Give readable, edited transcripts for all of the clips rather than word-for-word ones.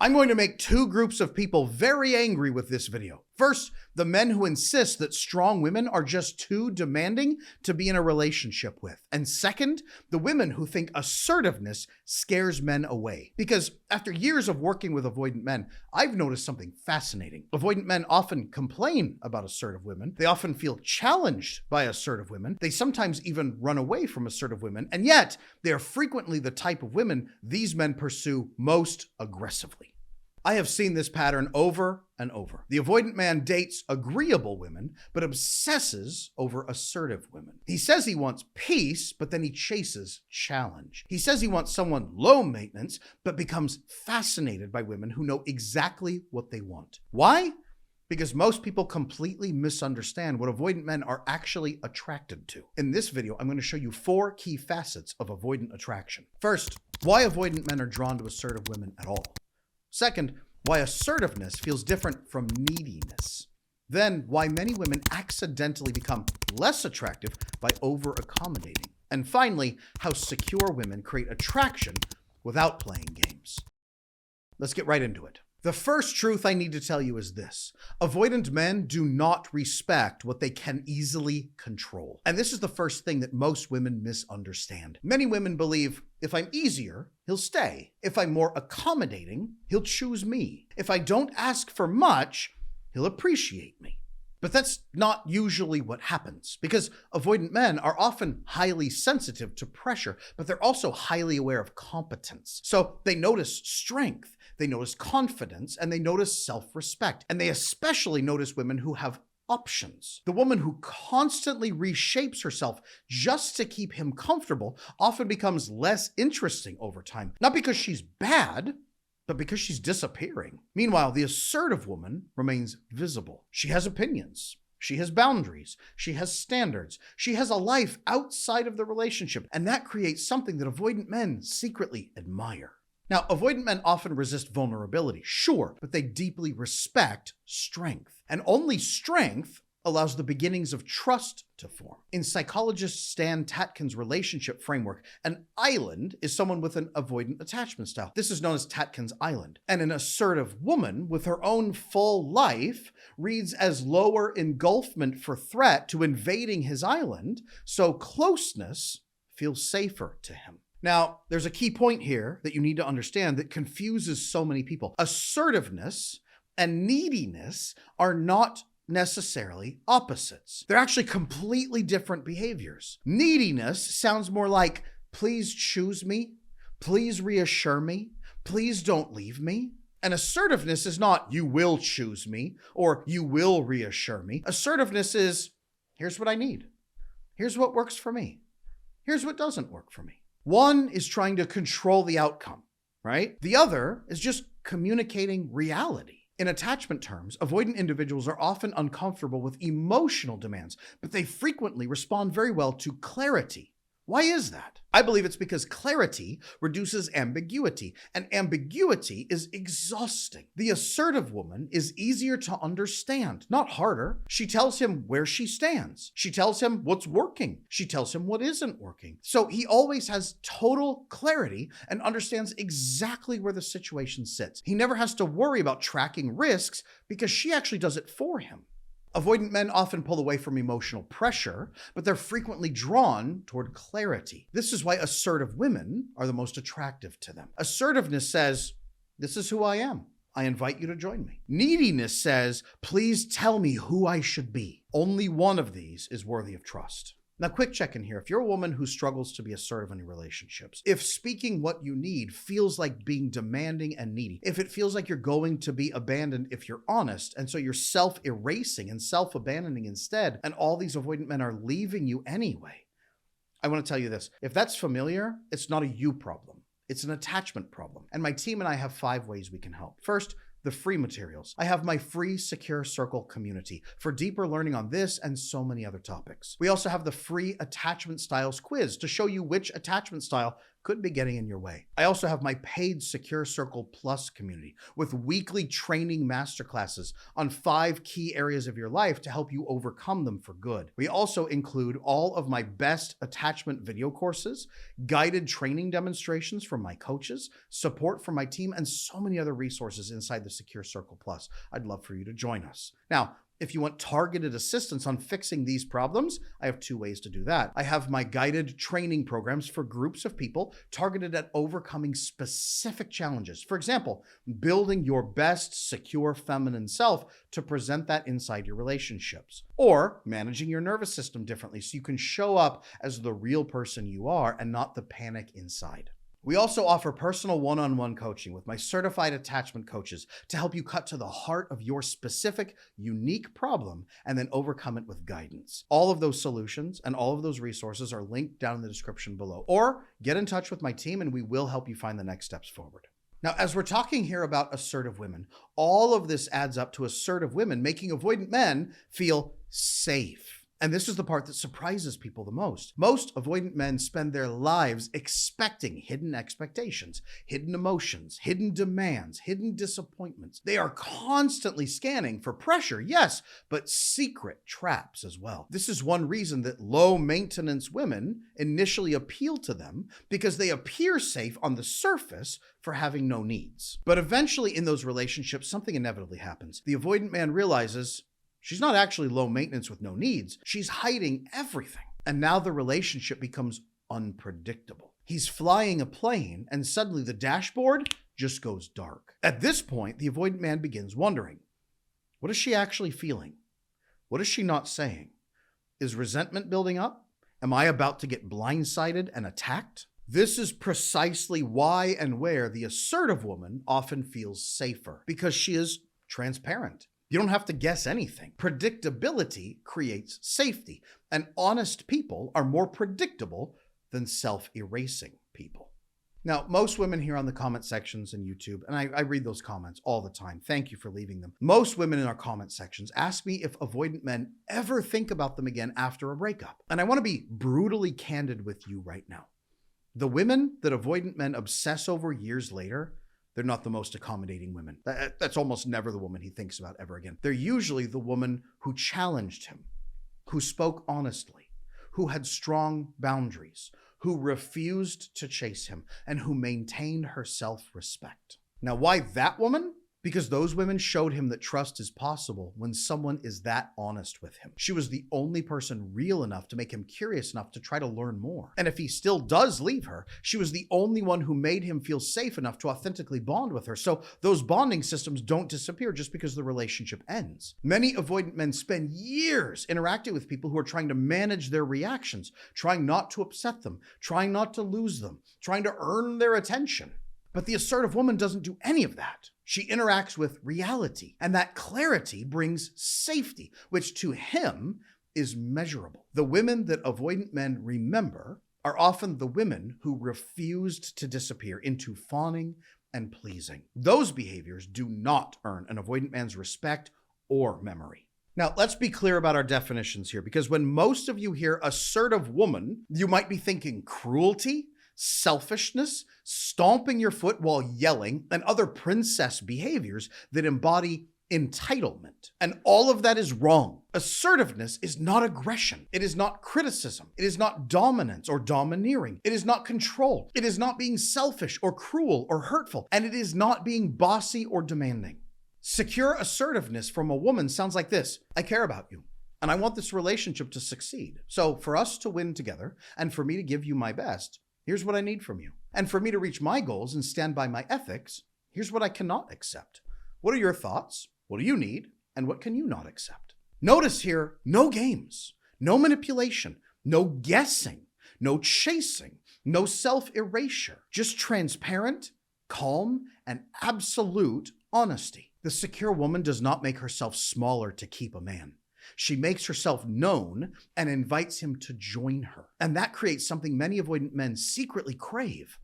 I'm going to make two groups of people very angry with this video. First, the men who insist that strong women are just too demanding to be in a relationship with. And second, the women who think assertiveness scares men away. Because after years of working with avoidant men, I've noticed something fascinating. Avoidant men often complain about assertive women. They often feel challenged by assertive women. They sometimes even run away from assertive women. And yet, they are frequently the type of women these men pursue most aggressively. I have seen this pattern over and over. The avoidant man dates agreeable women, but obsesses over assertive women. He says he wants peace, but then he chases challenge. He says he wants someone low maintenance, but becomes fascinated by women who know exactly what they want. Why? Because most people completely misunderstand what avoidant men are actually attracted to. In this video, I'm going to show you 4 key facets of avoidant attraction. First, why avoidant men are drawn to assertive women at all. Second, why assertiveness feels different from neediness. Then, why many women accidentally become less attractive by over-accommodating. And finally, how secure women create attraction without playing games. Let's get right into it. The first truth I need to tell you is this. Avoidant men do not respect what they can easily control. And this is the first thing that most women misunderstand. Many women believe, if I'm easier, he'll stay. If I'm more accommodating, he'll choose me. If I don't ask for much, he'll appreciate me. But that's not usually what happens, because avoidant men are often highly sensitive to pressure, but they're also highly aware of competence. So they notice strength, they notice confidence, and they notice self-respect. And they especially notice women who have options. The woman who constantly reshapes herself just to keep him comfortable often becomes less interesting over time, not because she's bad, but because she's disappearing. Meanwhile, the assertive woman remains visible. She has opinions. She has boundaries. She has standards. She has a life outside of the relationship. And that creates something that avoidant men secretly admire. Now, avoidant men often resist vulnerability, sure, but they deeply respect strength. And only strength allows the beginnings of trust to form. In psychologist Stan Tatkin's relationship framework, an island is someone with an avoidant attachment style. This is known as Tatkin's Island. And an assertive woman with her own full life reads as lower engulfment for threat to invading his island, so closeness feels safer to him. Now, there's a key point here that you need to understand that confuses so many people. Assertiveness and neediness are not necessarily opposites. They're actually completely different behaviors. Neediness sounds more like, please choose me, please reassure me, please don't leave me. And assertiveness is not, you will choose me, or you will reassure me. Assertiveness is, here's what I need. Here's what works for me. Here's what doesn't work for me. One is trying to control the outcome, right? The other is just communicating reality. In attachment terms, avoidant individuals are often uncomfortable with emotional demands, but they frequently respond very well to clarity. Why is that? I believe it's because clarity reduces ambiguity, and ambiguity is exhausting. The assertive woman is easier to understand, not harder. She tells him where she stands. She tells him what's working. She tells him what isn't working. So he always has total clarity and understands exactly where the situation sits. He never has to worry about tracking risks because she actually does it for him. Avoidant men often pull away from emotional pressure, but they're frequently drawn toward clarity. This is why assertive women are the most attractive to them. Assertiveness says, this is who I am. I invite you to join me. Neediness says, please tell me who I should be. Only one of these is worthy of trust. Now, quick check-in here. If you're a woman who struggles to be assertive in your relationships, if speaking what you need feels like being demanding and needy, if it feels like you're going to be abandoned if you're honest, and so you're self-erasing and self-abandoning instead, and all these avoidant men are leaving you anyway, I want to tell you this. If that's familiar, it's not a you problem. It's an attachment problem. And my team and I have 5 ways we can help. First, the free materials. I have my free Secure Circle community for deeper learning on this and so many other topics. We also have the free attachment styles quiz to show you which attachment style could be getting in your way. I also have my paid Secure Circle Plus community with weekly training masterclasses on 5 key areas of your life to help you overcome them for good. We also include all of my best attachment video courses, guided training demonstrations from my coaches, support from my team, and so many other resources inside the Secure Circle Plus. I'd love for you to join us. Now, if you want targeted assistance on fixing these problems, I have 2 ways to do that. I have my guided training programs for groups of people targeted at overcoming specific challenges. For example, building your best secure feminine self to present that inside your relationships, or managing your nervous system differently so you can show up as the real person you are and not the panic inside. We also offer personal one-on-one coaching with my certified attachment coaches to help you cut to the heart of your specific, unique problem and then overcome it with guidance. All of those solutions and all of those resources are linked down in the description below. Or get in touch with my team and we will help you find the next steps forward. Now, as we're talking here about assertive women, all of this adds up to assertive women making avoidant men feel safe. And this is the part that surprises people the most. Most avoidant men spend their lives expecting hidden expectations, hidden emotions, hidden demands, hidden disappointments. They are constantly scanning for pressure, yes, but secret traps as well. This is one reason that low-maintenance women initially appeal to them, because they appear safe on the surface for having no needs. But eventually in those relationships, something inevitably happens. The avoidant man realizes she's not actually low maintenance with no needs. She's hiding everything. And now the relationship becomes unpredictable. He's flying a plane and suddenly the dashboard just goes dark. At this point, the avoidant man begins wondering, what is she actually feeling? What is she not saying? Is resentment building up? Am I about to get blindsided and attacked? This is precisely why and where the assertive woman often feels safer, because she is transparent. You don't have to guess anything. Predictability creates safety, and honest people are more predictable than self-erasing people. Now, most women here on the comment sections in YouTube, and I read those comments all the time. Thank you for leaving them. Most women in our comment sections ask me if avoidant men ever think about them again after a breakup. And I want to be brutally candid with you right now. The women that avoidant men obsess over years later, they're not the most accommodating women. That's almost never the woman he thinks about ever again. They're usually the woman who challenged him, who spoke honestly, who had strong boundaries, who refused to chase him, and who maintained her self-respect. Now, why that woman? Because those women showed him that trust is possible when someone is that honest with him. She was the only person real enough to make him curious enough to try to learn more. And if he still does leave her, she was the only one who made him feel safe enough to authentically bond with her. So those bonding systems don't disappear just because the relationship ends. Many avoidant men spend years interacting with people who are trying to manage their reactions, trying not to upset them, trying not to lose them, trying to earn their attention. But the assertive woman doesn't do any of that. She interacts with reality, and that clarity brings safety, which to him is measurable. The women that avoidant men remember are often the women who refused to disappear into fawning and pleasing. Those behaviors do not earn an avoidant man's respect or memory. Now, let's be clear about our definitions here, because when most of you hear assertive woman, you might be thinking cruelty, selfishness, stomping your foot while yelling, and other princess behaviors that embody entitlement. And all of that is wrong. Assertiveness is not aggression. It is not criticism. It is not dominance or domineering. It is not control. It is not being selfish or cruel or hurtful. And it is not being bossy or demanding. Secure assertiveness from a woman sounds like this: I care about you, and I want this relationship to succeed. So for us to win together, and for me to give you my best, here's what I need from you. And for me to reach my goals and stand by my ethics, here's what I cannot accept. What are your thoughts? What do you need? And what can you not accept? Notice here, no games, no manipulation, no guessing, no chasing, no self-erasure, just transparent, calm, and absolute honesty. The secure woman does not make herself smaller to keep a man. She makes herself known and invites him to join her. And that creates something many avoidant men secretly crave: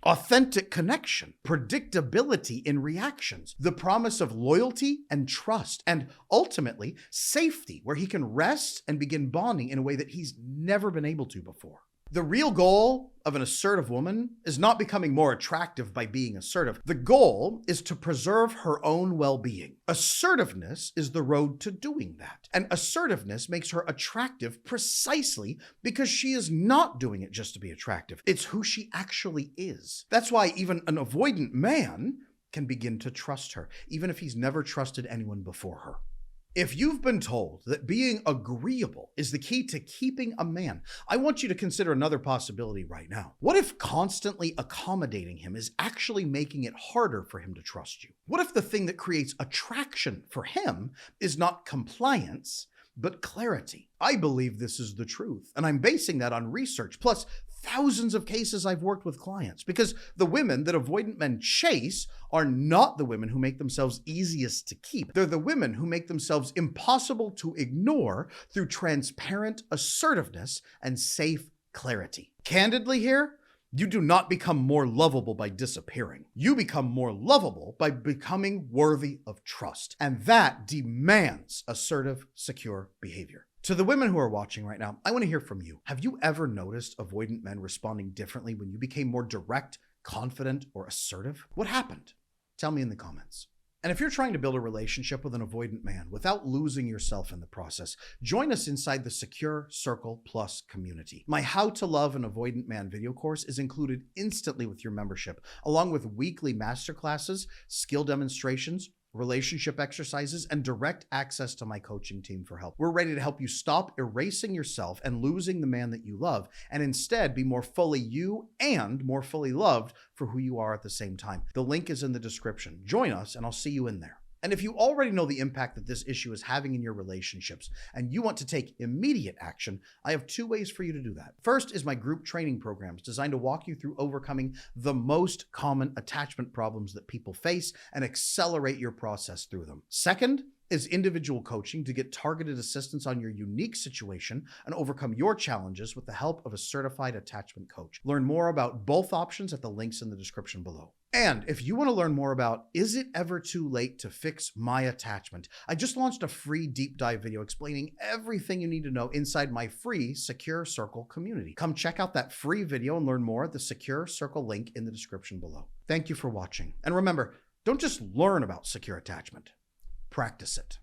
authentic connection, predictability in reactions, the promise of loyalty and trust, and ultimately safety, where he can rest and begin bonding in a way that he's never been able to before. The real goal of an assertive woman is not becoming more attractive by being assertive. The goal is to preserve her own well-being. Assertiveness is the road to doing that. And assertiveness makes her attractive precisely because she is not doing it just to be attractive. It's who she actually is. That's why even an avoidant man can begin to trust her, even if he's never trusted anyone before her. If you've been told that being agreeable is the key to keeping a man, I want you to consider another possibility right now. What if constantly accommodating him is actually making it harder for him to trust you? What if the thing that creates attraction for him is not compliance, but clarity? I believe this is the truth, and I'm basing that on research, plus thousands of cases I've worked with clients, because the women that avoidant men chase are not the women who make themselves easiest to keep. They're the women who make themselves impossible to ignore through transparent assertiveness and safe clarity. Candidly here, you do not become more lovable by disappearing. You become more lovable by becoming worthy of trust. And that demands assertive, secure behavior. To the women who are watching right now, I want to hear from you. Have you ever noticed avoidant men responding differently when you became more direct, confident, or assertive? What happened? Tell me in the comments. And if you're trying to build a relationship with an avoidant man without losing yourself in the process, join us inside the Secure Circle Plus community. My How to Love an Avoidant Man video course is included instantly with your membership, along with weekly masterclasses, skill demonstrations, relationship exercises, and direct access to my coaching team for help. We're ready to help you stop erasing yourself and losing the man that you love, and instead be more fully you and more fully loved for who you are at the same time. The link is in the description. Join us and I'll see you in there. And if you already know the impact that this issue is having in your relationships and you want to take immediate action, I have two ways for you to do that. First is my group training programs designed to walk you through overcoming the most common attachment problems that people face and accelerate your process through them. Second is individual coaching to get targeted assistance on your unique situation and overcome your challenges with the help of a certified attachment coach. Learn more about both options at the links in the description below. And if you want to learn more about, is it ever too late to fix my attachment? I just launched a free deep dive video explaining everything you need to know inside my free Secure Circle community. Come check out that free video and learn more at the Secure Circle link in the description below. Thank you for watching. And remember, don't just learn about secure attachment, practice it.